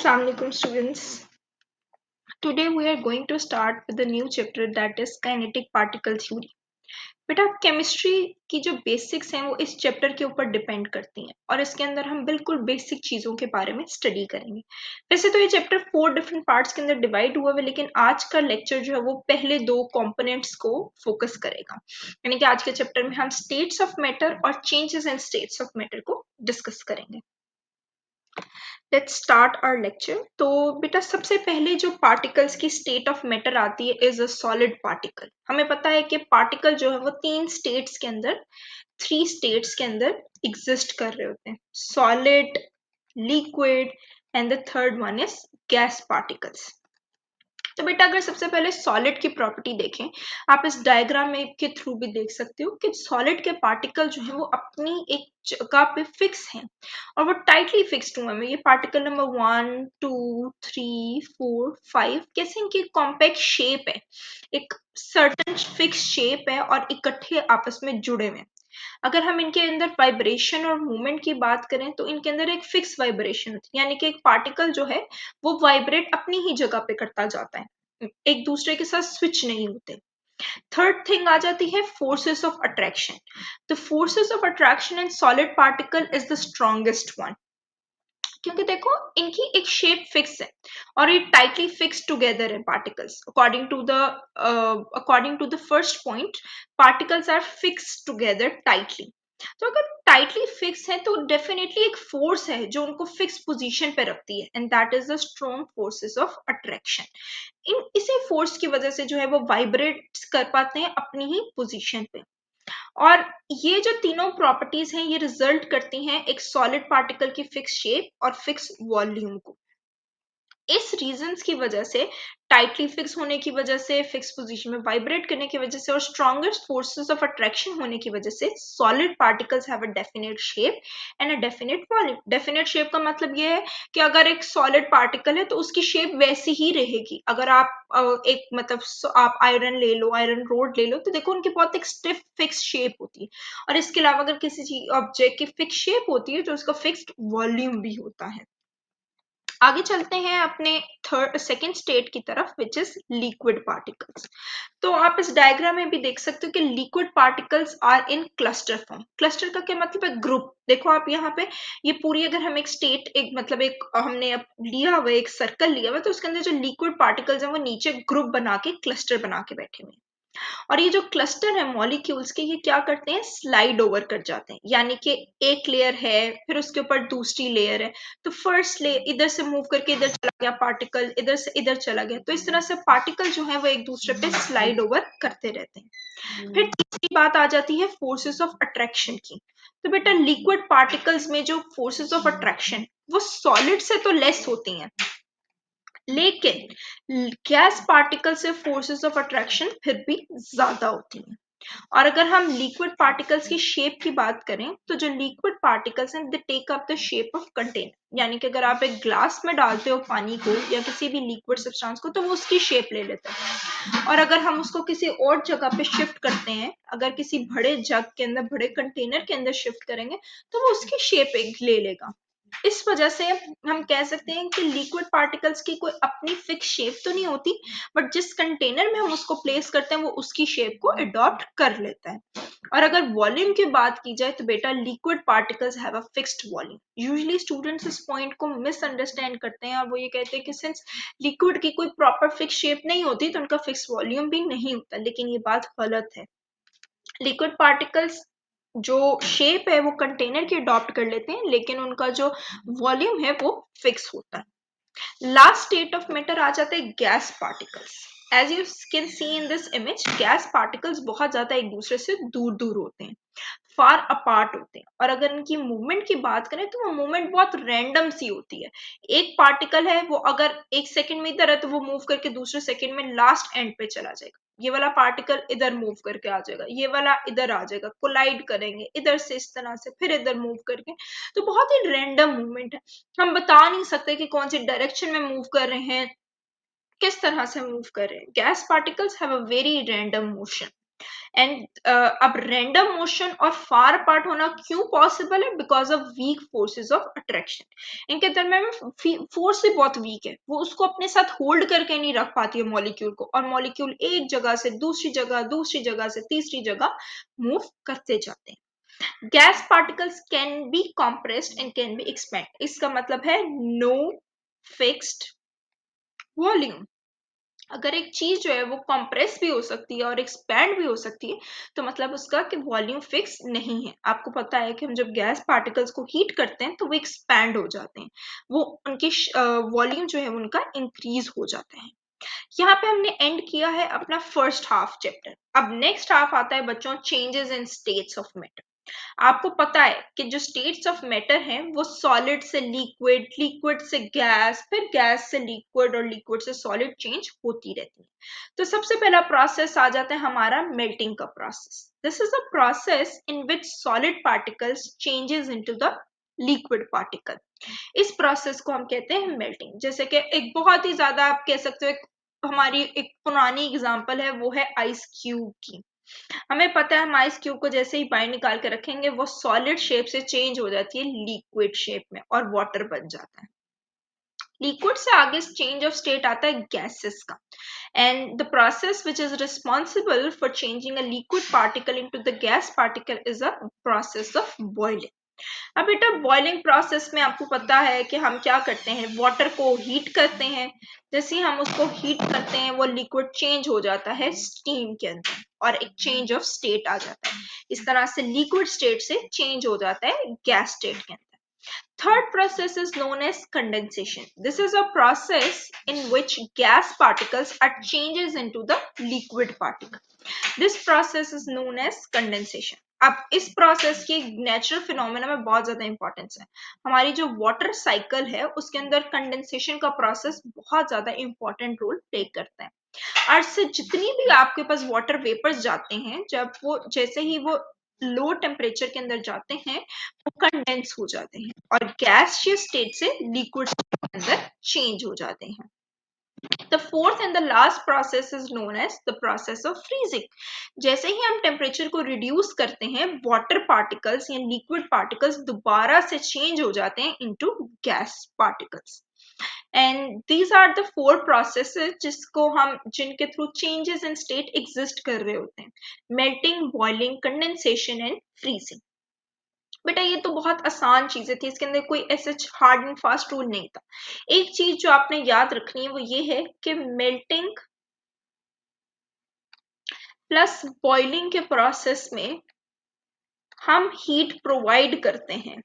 Assalamualaikum students. Today we are going to start with the new chapter that is kinetic particle theory. बेटा chemistry की जो basics हैं वो इस chapter के ऊपर डिपेंड करती हैं और इसके अंदर हम बिल्कुल बेसिक चीज़ों के बारे में स्टडी करेंगे। वैसे तो ये चैप्टर 4 डिफरेंट पार्ट्स के अंदर डिवाइड हुआ है, लेकिन आज का लेक्चर जो है वो पहले 2 कंपोनेंट्स को फोकस करेगा। यानी कि आज के चैप्टर में हम स्टेट्स ऑफ मैटर और changes in states of matter को डिस्कस करेंगे। Let's start our lecture. तो बेटा सबसे पहले जो पार्टिकल्स की स्टेट ऑफ मैटर आती है इज अ सॉलिड पार्टिकल। हमें पता है कि पार्टिकल जो है वो 3 स्टेट्स के अंदर 3 स्टेट्स के अंदर एग्जिस्ट कर रहे होते हैं, solid, liquid and the third one is gas particles. तो बेटा अगर सबसे पहले सॉलिड की प्रॉपर्टी देखें, आप इस डायग्राम में के थ्रू भी देख सकते हो कि सॉलिड के पार्टिकल जो है वो अपनी एक जगह पे फिक्स हैं और वो टाइटली फिक्स्ड हुए हैं। ये पार्टिकल नंबर 1 2 3 4 5 कैसे इनकी कॉम्पैक्ट शेप है, एक सर्टेन फिक्स शेप है और इकट्ठे आपस में जुड़े हुए हैं। अगर हम इनके अंदर वाइब्रेशन और मूवमेंट की बात करें तो इनके अंदर एक फिक्स वाइब्रेशन होती है, यानी कि एक पार्टिकल जो है वो वाइब्रेट अपनी ही जगह पे करता जाता है, एक दूसरे के साथ स्विच नहीं होते। थर्ड थिंग आ जाती है forces of attraction. The forces of attraction in solid particle is the strongest one, क्योंकि देखो इनकी एक शेप फिक्स है और ये टाइटली फिक्स टुगेदर है particles. According to the first point, particles are fix together tightly. तो अगर टाइटली फिक्स है तो डेफिनेटली एक फोर्स है जो उनको फिक्स पोजीशन पे रखती है, and that is the strong forces of attraction. इन इसी फोर्स की वजह से जो है वो वाइब्रेट कर पाते हैं अपनी ही पोजीशन पे। और ये जो तीनों प्रॉपर्टीज हैं ये रिजल्ट करती हैं एक सॉलिड पार्टिकल की फिक्स शेप और फिक्स वॉल्यूम को। इस रीजंस की वजह से, टाइटली फिक्स होने की वजह से, फिक्स पोजीशन में वाइब्रेट करने की वजह से और स्ट्रॉन्गेस्ट फोर्सेस ऑफ अट्रैक्शन होने की वजह से solid particles have a definite shape and a definite volume. Definite shape का मतलब ये है कि अगर एक सॉलिड पार्टिकल है तो उसकी शेप वैसी ही रहेगी। अगर आप एक मतलब आप आयरन ले लो, आयरन रोड ले लो, तो देखो उनकी बहुत एक स्टिफ फिक्स शेप होती है। और इसके अलावा अगर किसी चीज ऑब्जेक्ट की फिक्स शेप होती है तो उसका फिक्स्ड वॉल्यूम भी होता है। आगे चलते हैं अपने सेकेंड स्टेट की तरफ, विच इज लिक्विड पार्टिकल्स। तो आप इस डायग्राम में भी देख सकते हो कि liquid particles are in cluster form. Cluster का क्या मतलब है? ग्रुप। देखो आप यहाँ पे ये पूरी, अगर हम एक स्टेट एक मतलब एक हमने लिया हुआ एक सर्कल लिया हुआ तो उसके अंदर जो लिक्विड पार्टिकल्स हैं वो नीचे ग्रुप बना के क्लस्टर बना के बैठे हुए हैं। और ये जो क्लस्टर है मॉलिक्यूल्स के, ये क्या करते हैं? स्लाइड ओवर कर जाते हैं। यानी कि एक लेयर है, फिर उसके ऊपर दूसरी लेयर है, तो फर्स्ट लेयर इधर से मूव करके इधर चला गया पार्टिकल, इधर से इधर चला गया, तो इस तरह से पार्टिकल जो है वो एक दूसरे पे स्लाइड ओवर करते रहते हैं। फिर तीसरी बात आ जाती है फोर्सेस ऑफ अट्रैक्शन की। तो बेटा लिक्विड पार्टिकल्स में जो फोर्सेस ऑफ अट्रैक्शन वो सॉलिड से तो लेस होती हैं, लेकिन गैस पार्टिकल से फोर्सेस ऑफ अट्रैक्शन फिर भी ज्यादा होती हैं। और अगर हम लिक्विड पार्टिकल्स की शेप की बात करें तो जो लिक्विड पार्टिकल्स हैं they take up the shape of container. यानी कि अगर आप एक ग्लास में डालते हो पानी को या किसी भी लिक्विड सब्सटेंस को तो वो उसकी शेप ले लेता है। और अगर हम उसको किसी और जगह पे शिफ्ट करते हैं, अगर किसी बड़े जग के अंदर, बड़े कंटेनर के अंदर शिफ्ट करेंगे तो वो उसकी शेप ले लेगा। इस वजह से हम कह सकते हैं कि लिक्विड पार्टिकल्स की कोई अपनी फिक्स शेप तो नहीं होती, बट जिस कंटेनर में हम उसको प्लेस करते हैं वो उसकी शेप को अडॉप्ट कर लेता है। और अगर वॉल्यूम की बात की जाए तो बेटा liquid particles have a fixed volume. Usually students इस पॉइंट को मिसअंडरस्टैंड करते हैं और वो ये कहते हैं कि सिंस लिक्विड की कोई प्रॉपर फिक्स शेप नहीं होती तो उनका फिक्स वॉल्यूम भी नहीं होता, लेकिन ये बात गलत है। लिक्विड पार्टिकल्स जो शेप है वो कंटेनर की अडॉप्ट कर लेते हैं, लेकिन उनका जो वॉल्यूम है वो फिक्स होता है। लास्ट स्टेट ऑफ मैटर आ जाता है gas particles. As you can see in this image, gas particles बहुत ज्यादा एक दूसरे से दूर दूर होते हैं, फार अपार्ट होते हैं। और अगर इनकी मूवमेंट की बात करें तो वो मूवमेंट बहुत रैंडम सी होती है। एक पार्टिकल है वो अगर एक सेकंड में इधर है तो वो मूव करके दूसरे सेकंड में लास्ट एंड पे चला जाएगा। ये वाला पार्टिकल इधर मूव करके आ जाएगा, ये वाला इधर आ जाएगा, कोलाइड करेंगे इधर से इस तरह से, फिर इधर मूव करके। तो बहुत ही रैंडम मूवमेंट है, हम बता नहीं सकते कि कौन सी डायरेक्शन में मूव कर रहे हैं, किस तरह से मूव कर रहे हैं। Gas particles have a very random motion. And अब रैंडम मोशन और फार अपार्ट होना क्यों पॉसिबल है? Because of weak forces of attraction. इनके दरम्यान में फोर्स भी बहुत वीक है, वो उसको अपने साथ होल्ड करके नहीं रख पाती है मॉलिक्यूल को, और मॉलिक्यूल एक जगह से दूसरी जगह, दूसरी जगह से तीसरी जगह मूव करते जाते हैं। Gas particles can be compressed and can be expand। इसका मतलब है नो फिक्स्ड वॉल्यूम। अगर एक चीज जो है वो कंप्रेस भी हो सकती है और एक्सपैंड भी हो सकती है, तो मतलब उसका कि वॉल्यूम फिक्स नहीं है। आपको पता है कि हम जब गैस पार्टिकल्स को हीट करते हैं तो वो एक्सपैंड हो जाते हैं, वो उनकी वॉल्यूम जो है उनका इंक्रीज हो जाता है। यहाँ पे हमने एंड किया है अपना फर्स्ट हाफ चैप्टर। अब नेक्स्ट हाफ आता है बच्चों changes in states of matter. आपको पता है कि जो स्टेट्स ऑफ मैटर हैं वो सॉलिड से लिक्विड, लिक्विड से गैस, फिर गैस से लिक्विड और लिक्विड से सॉलिड चेंज होती रहती है। तो सबसे पहला प्रोसेस आ जाता है हमारा मेल्टिंग का process. This is a process in which solid particles changes into the liquid particle. इस प्रोसेस को हम कहते हैं मेल्टिंग। जैसे कि एक बहुत ही ज्यादा आप कह सकते हो, हमारी एक पुरानी एग्जांपल है वो है आइस क्यूब की। हमें पता है हम आइस क्यूब को जैसे ही बाहर निकाल के रखेंगे वो सॉलिड शेप से चेंज हो जाती है लिक्विड शेप में और वाटर बन जाता है। लिक्विड से आगे चेंज ऑफ स्टेट आता है गैसेस का, and the process which is responsible for changing a liquid particle into the gas particle is a process of boiling. अब बेटा बॉइलिंग प्रोसेस में आपको पता है कि हम क्या करते हैं, वाटर को हीट करते हैं। जैसे ही हम उसको हीट करते हैं वो लिक्विड चेंज हो जाता है स्टीम के अंदर और एक चेंज ऑफ स्टेट आ जाता है। इस तरह से लिक्विड स्टेट से चेंज हो जाता है गैस स्टेट के अंदर। Third process is known as condensation. This is a process in which gas particles are changes into the liquid particle. This process is known as condensation. अब इस process की natural phenomena में बहुत ज्यादा importance है। हमारी जो वाटर साइकिल है उसके अंदर कंडेंसेशन का प्रोसेस बहुत ज्यादा इंपॉर्टेंट रोल प्ले करता है। अर्थ से जितनी भी आपके पास वाटर वेपर्स जाते हैं, जब वो जैसे ही वो लो टेम्परेचर के अंदर जाते हैं वो कंडेंस हो जाते हैं और गैसियस स्टेट से लिक्विड के अंदर चेंज हो जाते हैं। The fourth and the last process is known as the process of freezing. जैसे ही हम टेम्परेचर को रिड्यूस करते हैं वाटर पार्टिकल्स या लिक्विड पार्टिकल्स दोबारा से चेंज हो जाते हैं into gas particles. And these are the four processes जिसको हम जिनके through changes in state exist कर रहे होते हैं: melting, boiling, condensation and freezing. बेटा ये तो बहुत आसान चीजें थी, इसके अंदर कोई ऐसे हार्ड एंड फास्ट रूल नहीं था। एक चीज जो आपने याद रखनी है वो ये है कि मेल्टिंग प्लस बॉइलिंग के प्रोसेस में हम हीट प्रोवाइड करते हैं,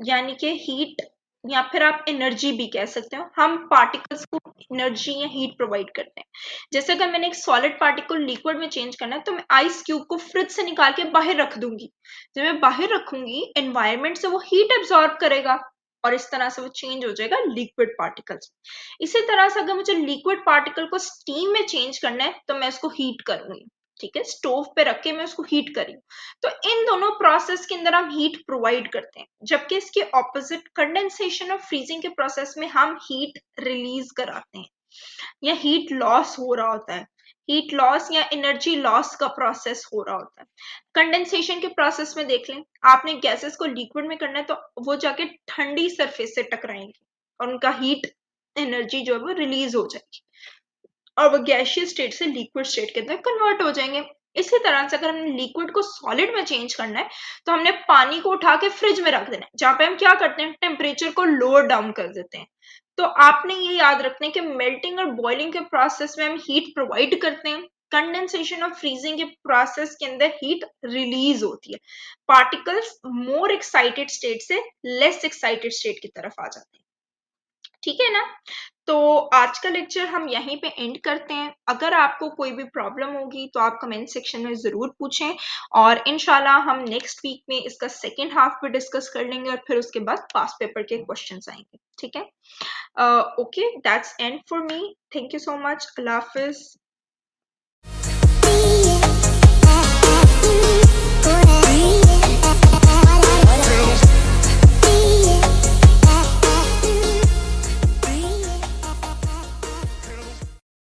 यानी कि हीट या फिर आप एनर्जी भी कह सकते हो। हम पार्टिकल्स को एनर्जी या हीट प्रोवाइड करते हैं। जैसे अगर मैंने एक सॉलिड पार्टिकल लिक्विड में चेंज करना है तो मैं आइस क्यूब को फ्रिज से निकाल के बाहर रख दूंगी। जब मैं बाहर रखूंगी एनवायरमेंट से वो हीट एब्जॉर्ब करेगा और इस तरह से वो चेंज हो जाएगा लिक्विड पार्टिकल्स। इसी तरह से अगर मुझे लिक्विड पार्टिकल को स्टीम में चेंज करना है तो मैं उसको हीट करूंगी। ठीक है, स्टोव पे रख के मैं उसको हीट करी। तो इन दोनों प्रोसेस के अंदर हम हीट प्रोवाइड करते हैं, जबकि इसके ऑपोजिट कंडेंसेशन और फ्रीजिंग के प्रोसेस में हम हीट रिलीज कराते हैं या हीट लॉस हो रहा होता है। हीट लॉस या एनर्जी लॉस का प्रोसेस हो रहा होता है। कंडेंसेशन के प्रोसेस में देख लें, आपने गैसेस को लिक्विड में करना है तो वो जाके ठंडी सरफेस से टकराएंगे और उनका हीट एनर्जी जो है वो रिलीज हो जाएगी और वो गैसियस स्टेट से लिक्विड स्टेट के अंदर कन्वर्ट हो जाएंगे। इसी तरह से अगर हमने लिक्विड को सॉलिड में चेंज करना है तो हमने पानी को उठा के फ्रिज में रख देना है, जहां पे हम क्या करते हैं टेम्परेचर को लोअर डाउन कर देते हैं। तो आपने ये याद रखना है कि मेल्टिंग और बॉइलिंग के प्रोसेस में हम हीट प्रोवाइड करते हैं, कंडेंसेशन और फ्रीजिंग के प्रोसेस के अंदर हीट रिलीज होती है। पार्टिकल्स मोर एक्साइटेड स्टेट से लेस एक्साइटेड स्टेट की तरफ आ जाते हैं। ठीक है ना? तो आज का लेक्चर हम यहीं पे एंड करते हैं। अगर आपको कोई भी प्रॉब्लम होगी तो आप कमेंट सेक्शन में ज़रूर पूछें और इंशाल्लाह हम नेक्स्ट वीक में इसका सेकेंड हाफ भी डिस्कस कर लेंगे और फिर उसके बाद पास पेपर के क्वेश्चंस आएंगे। ठीक है, okay, that's and for me. Thank you so much. Allah Hafiz.